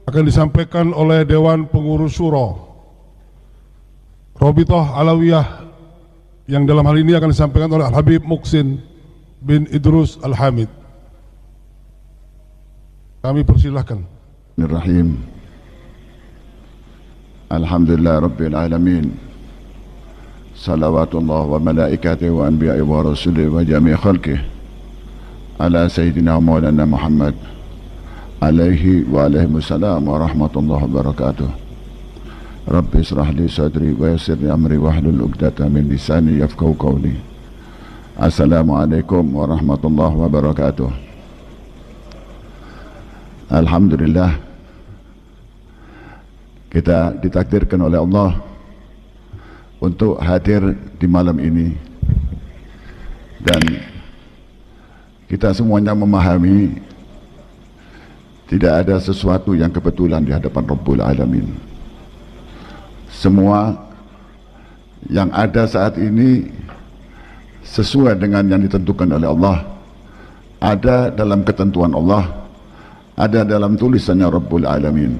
akan disampaikan oleh Dewan Pengurus Syuro Robitoh Alawiyah, yang dalam hal ini akan disampaikan oleh Al-Habib Muhsin bin Idrus Al-Hamid. Kami persilahkan. Bismillahirrahmanirrahim. Alhamdulillah Rabbil Alamin. Salawatullah wa malaikatihi wa anbiya'i wa rasulihi wa jami' khalqih ala Sayyidina Maulana Muhammad alaihi wa alaihimussalam wa rahmatullahi wa barakatuh. Rabbi israh li sadri wa yassir li amri wahlul 'uqdatam min lisani yafqahu qawli. Assalamualaikum warahmatullahi wabarakatuh. Alhamdulillah, kita ditakdirkan oleh Allah untuk hadir di malam ini, dan kita semuanya memahami tidak ada sesuatu yang kebetulan di hadapan Rabbul Alamin. Semua yang ada saat ini sesuai dengan yang ditentukan oleh Allah, ada dalam ketentuan Allah, ada dalam tulisannya Rabbul Alamin.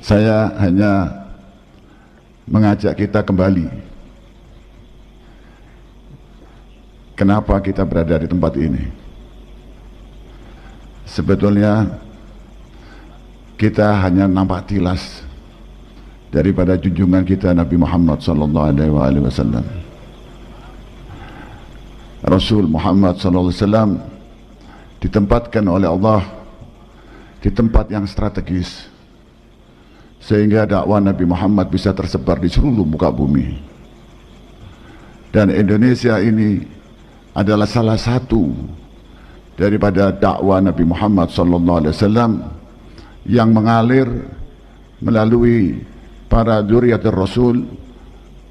Saya hanya mengajak kita kembali, kenapa kita berada di tempat ini. Sebetulnya kita hanya nampak tilas daripada junjungan kita Nabi Muhammad SAW. Rasul Muhammad SAW ditempatkan oleh Allah di tempat yang strategis, sehingga dakwah Nabi Muhammad bisa tersebar di seluruh muka bumi. Dan Indonesia ini adalah salah satu daripada dakwah Nabi Muhammad SAW yang mengalir melalui para dzurriyyatir Rasul,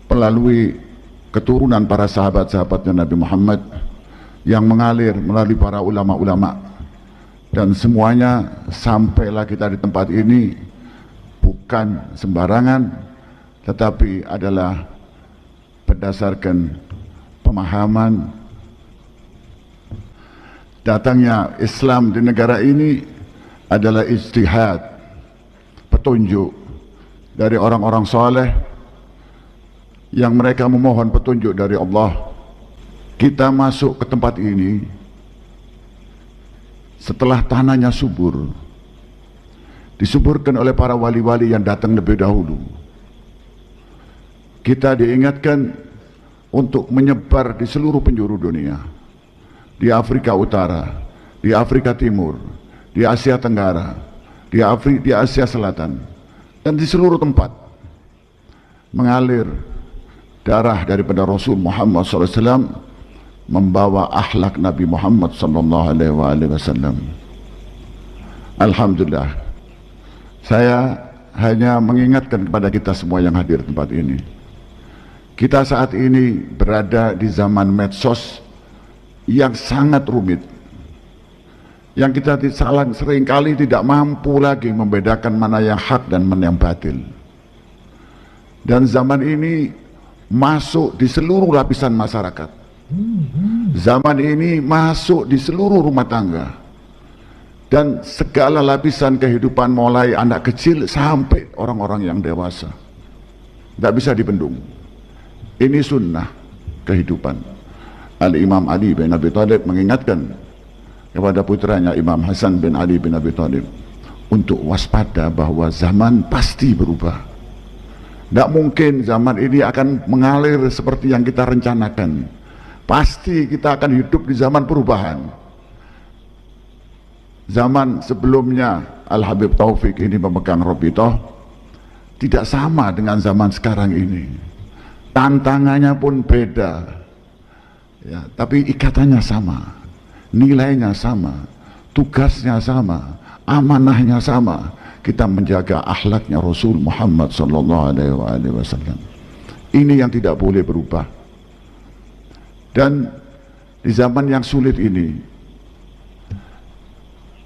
melalui keturunan para sahabat-sahabatnya Nabi Muhammad, yang mengalir melalui para ulama-ulama, dan semuanya sampailah kita di tempat ini bukan sembarangan, tetapi adalah berdasarkan pemahaman datangnya Islam di negara ini adalah ijtihad, petunjuk dari orang-orang saleh yang mereka memohon petunjuk dari Allah. Kita masuk ke tempat ini setelah tanahnya subur, disuburkan oleh para wali-wali yang datang lebih dahulu. Kita diingatkan untuk menyebar di seluruh penjuru dunia, di Afrika Utara, di Afrika Timur, di Asia Tenggara, di Asia Selatan, dan di seluruh tempat mengalir darah daripada Rasul Muhammad SAW, membawa akhlak Nabi Muhammad SAW. Alhamdulillah, saya hanya mengingatkan kepada kita semua yang hadir di tempat ini, kita saat ini berada di zaman medsos yang sangat rumit, yang kita seringkali tidak mampu lagi membedakan mana yang hak dan mana yang batil. Dan zaman ini masuk di seluruh lapisan masyarakat. Zaman ini masuk di seluruh rumah tangga dan segala lapisan kehidupan, mulai anak kecil sampai orang-orang yang dewasa. Tidak bisa dibendung. Ini sunnah kehidupan. Al-Imam Ali bin Abi Thalib mengingatkan kepada putranya Imam Hasan bin Ali bin Abi Thalib untuk waspada bahwa zaman pasti berubah. Tidak mungkin zaman ini akan mengalir seperti yang kita rencanakan. Pasti kita akan hidup di zaman perubahan. Zaman sebelumnya Al-Habib Taufik ini memegang Robitoh tidak sama dengan zaman sekarang ini. Tantangannya pun beda, ya, tapi ikatannya sama, nilainya sama, tugasnya sama, amanahnya sama. Kita menjaga akhlaknya Rasul Muhammad SAW. Ini yang tidak boleh berubah. Dan di zaman yang sulit ini,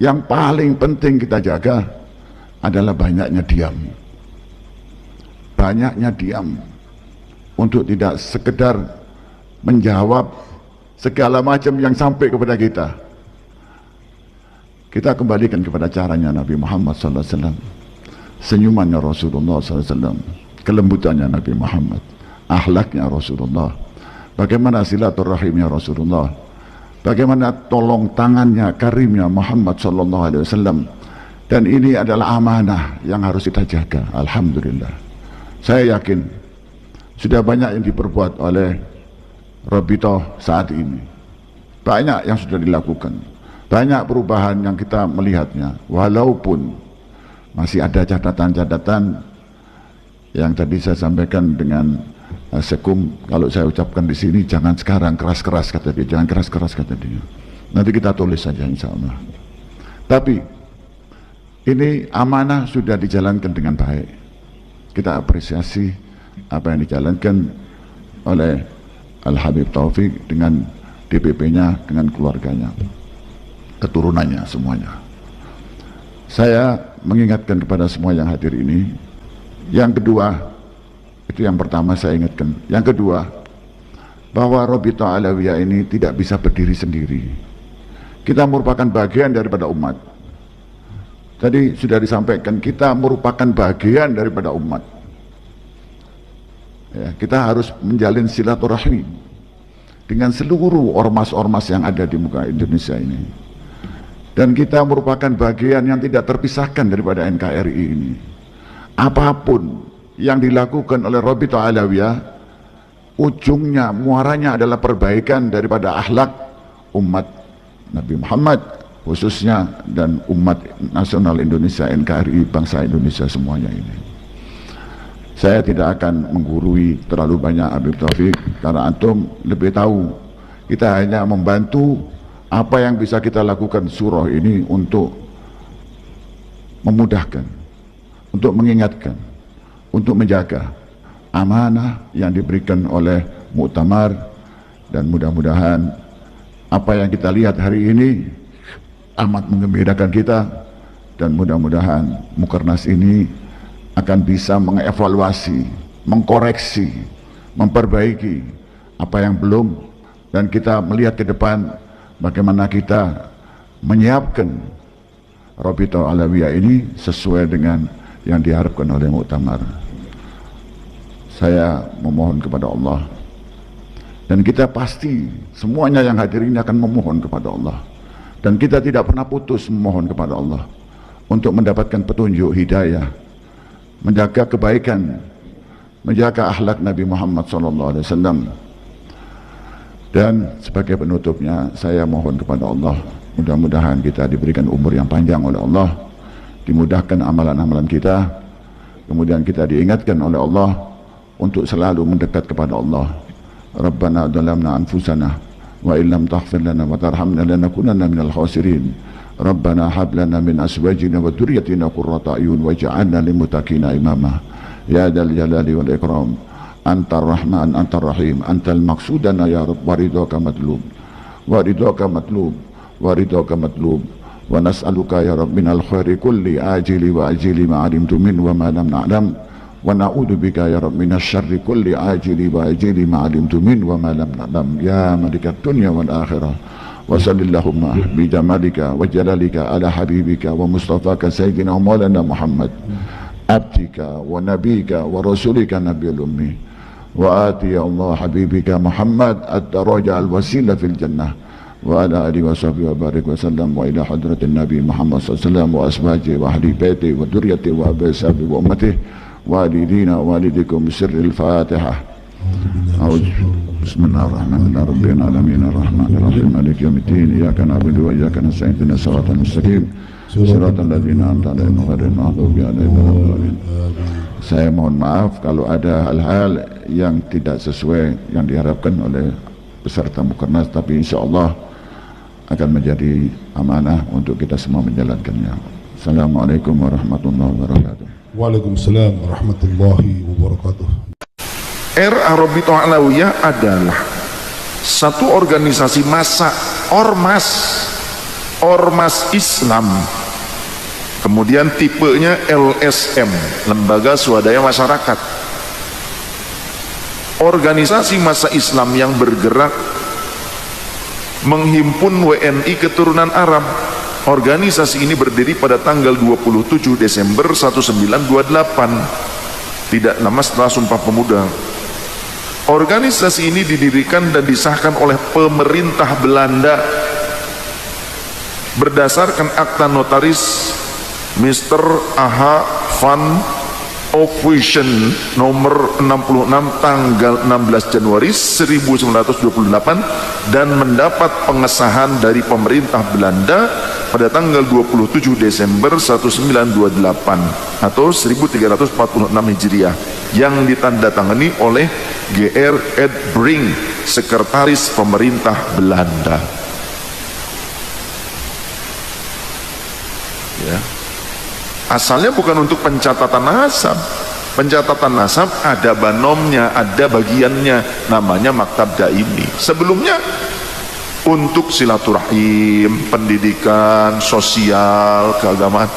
yang paling penting kita jaga adalah banyaknya diam. Banyaknya diam untuk tidak sekedar menjawab segala macam yang sampai kepada kita. kita kembalikan kepada caranya Nabi Muhammad SAW, senyumannya Rasulullah SAW, kelembutannya Nabi Muhammad, akhlaknya Rasulullah, bagaimana silaturahimnya Rasulullah, bagaimana tolong tangannya karimnya Muhammad SAW. Dan ini adalah amanah yang harus kita jaga. Alhamdulillah, saya yakin sudah banyak yang diperbuat oleh Robito saat ini, banyak yang sudah dilakukan, banyak perubahan yang kita melihatnya, walaupun masih ada catatan-catatan yang tadi saya sampaikan dengan Sekum. Kalau saya ucapkan di sini, jangan sekarang keras-keras kata dia, jangan keras-keras kata dia, nanti kita tulis saja insya Allah. Tapi ini amanah sudah dijalankan dengan baik, kita apresiasi apa yang dijalankan oleh Al-Habib Taufik dengan DPP-nya, dengan keluarganya, keturunannya, semuanya. Saya mengingatkan kepada semua yang hadir ini, yang kedua, itu yang pertama saya ingatkan, yang kedua, bahwa Robito Alawiyah ini tidak bisa berdiri sendiri. Kita merupakan bagian daripada umat. Tadi sudah disampaikan, kita merupakan bagian daripada umat. Ya, kita harus menjalin silaturahmi dengan seluruh ormas-ormas yang ada di muka Indonesia ini. Dan kita merupakan bagian yang tidak terpisahkan daripada NKRI ini. Apapun yang dilakukan oleh Robito Alawiyah, ujungnya, muaranya adalah perbaikan daripada akhlak umat Nabi Muhammad khususnya, dan umat nasional Indonesia, NKRI, bangsa Indonesia semuanya ini. Saya tidak akan menggurui terlalu banyak Habib Taufik, karena antum lebih tahu. Kita hanya membantu apa yang bisa kita lakukan surah ini untuk memudahkan, untuk mengingatkan, untuk menjaga amanah yang diberikan oleh Muktamar. Dan mudah-mudahan apa yang kita lihat hari ini amat menggembirakan kita, dan mudah-mudahan Mukernas ini akan bisa mengevaluasi, mengkoreksi, memperbaiki apa yang belum, dan kita melihat ke depan bagaimana kita menyiapkan Robito Alawiyah ini sesuai dengan yang diharapkan oleh Muktamar. Saya memohon kepada Allah, dan kita pasti semuanya yang hadir ini akan memohon kepada Allah, dan kita tidak pernah putus memohon kepada Allah untuk mendapatkan petunjuk hidayah, menjaga kebaikan, menjaga akhlak Nabi Muhammad SAW. Dan sebagai penutupnya, saya mohon kepada Allah, mudah-mudahan kita diberikan umur yang panjang oleh Allah, dimudahkan amalan-amalan kita, kemudian kita diingatkan oleh Allah untuk selalu mendekat kepada Allah. Rabbana dhalamna anfusana wa illam taghfir lana wa tarhamna lanakunanna minal khasirin. Rabbana hab lana min azwajina wa dhurriyyatina qurrata a'yun waj'alna lil muttaqina imama. Ya dzal jalali wal ikram, antar rahman antar rahim, antal maqsudana ya rabb, waridaka matlub waridaka matlub waridaka matlub, wa nas'aluka ya rabb minal khairi kulli ajili wa ajili ma 'alimtu min wa ma lam na'lam, wa na'udzu bika ya rabb minasy syarri kulli ajili wa ajili ma 'alimtu min wa ma lam na'lam, ya malikat dunya wal akhirah. Wa sallallahumma bi jamalika wa jalalika ala habibika wa mustafaka sayyidina maulana Muhammad abdika wa nabika wa rasulika nabiyul ummi, wa ati ya Allah habibika Muhammad ad-daraja al-wasila fil jannah, wa ala alihi wa sahbihi wa barik wa sallam, wa ila hadratin nabi Muhammad sallallahu alaihi wasallam wa asbaji wa ahli baiti wa dzurriyyati wa ashabi wa ummati wa walidina wa walidikum sirril Fatihah. Bismillahirrahmanirrahim. Rabbil alamin arrahmanir rahim maliki yaumiddin, iyyaka na'budu wa iyyaka nasta'in ihdinas siratal mustaqim siratal ladzina an'amta 'alaihim ghairil maghdubi 'alaihim waladdallin. Saya mohon maaf kalau ada hal-hal yang tidak sesuai yang diharapkan oleh peserta Mukernas, tapi insyaallah akan menjadi amanah untuk kita semua menjalankannya. Assalamualaikum warahmatullahi wabarakatuh. Waalaikumsalam warahmatullahi wabarakatuh. RA Robito Alawiyah adalah satu organisasi massa, ormas Islam, kemudian tipenya LSM, Lembaga Swadaya Masyarakat, organisasi massa Islam yang bergerak menghimpun WNI keturunan Arab Organisasi ini berdiri pada tanggal 27 Desember 1928, tidak lama setelah Sumpah Pemuda. Organisasi ini didirikan dan disahkan oleh pemerintah Belanda berdasarkan akta notaris Mr. A.H. van Ophuijsen nomor 66 tanggal 16 Januari 1928 dan mendapat pengesahan dari pemerintah Belanda pada tanggal 27 Desember 1928 atau 1346 Hijriah yang ditandatangani oleh G.R. Ed Brink, sekretaris pemerintah Belanda. Ya. Asalnya bukan untuk pencatatan nasab. Pencatatan nasab ada banomnya, ada bagiannya, namanya maktab daimi. Sebelumnya untuk silaturahim, pendidikan, sosial, keagamaan.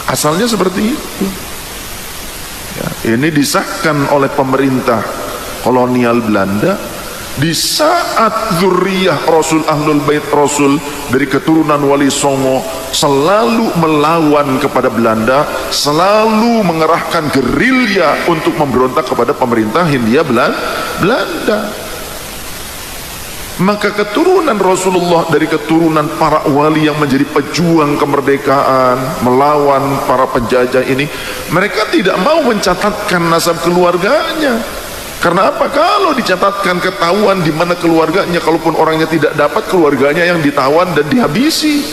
Asalnya seperti itu. Ya, ini disahkan oleh pemerintah kolonial Belanda di saat zuriyah Rasul, Ahlul Bait Rasul dari keturunan Wali Songo selalu melawan kepada Belanda, selalu mengerahkan gerilya untuk memberontak kepada pemerintah Hindia Belanda. Maka keturunan Rasulullah dari keturunan para wali yang menjadi pejuang kemerdekaan melawan para penjajah ini, mereka tidak mau mencatatkan nasab keluarganya. Karena apa? Kalau dicatatkan ketahuan di mana keluarganya, kalaupun orangnya tidak dapat, keluarganya yang ditawan dan dihabisi.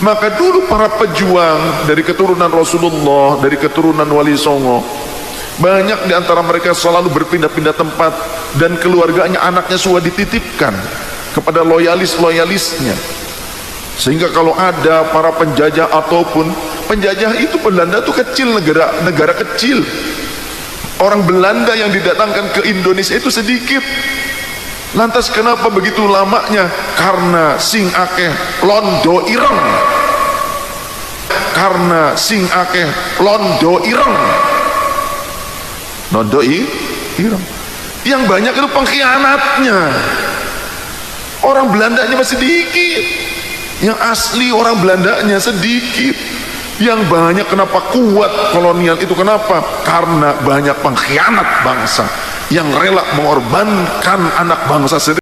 Maka dulu para pejuang dari keturunan Rasulullah, dari keturunan Wali Songo, banyak di antara mereka selalu berpindah-pindah tempat dan keluarganya, anaknya sudah dititipkan kepada loyalis-loyalisnya. Sehingga kalau ada para penjajah ataupun penjajah itu, Belanda itu kecil, negara kecil. Orang Belanda yang didatangkan ke Indonesia itu sedikit. Lantas kenapa begitu lamanya? Karena sing akeh londo ireng. Karena sing akeh londo ireng. Londo ireng. Yang banyak itu pengkhianatnya. Orang Belandanya masih sedikit. Yang asli orang Belandanya sedikit. Yang banyak kenapa kuat kolonial itu, kenapa? Karena banyak pengkhianat bangsa yang rela mengorbankan anak bangsa sendiri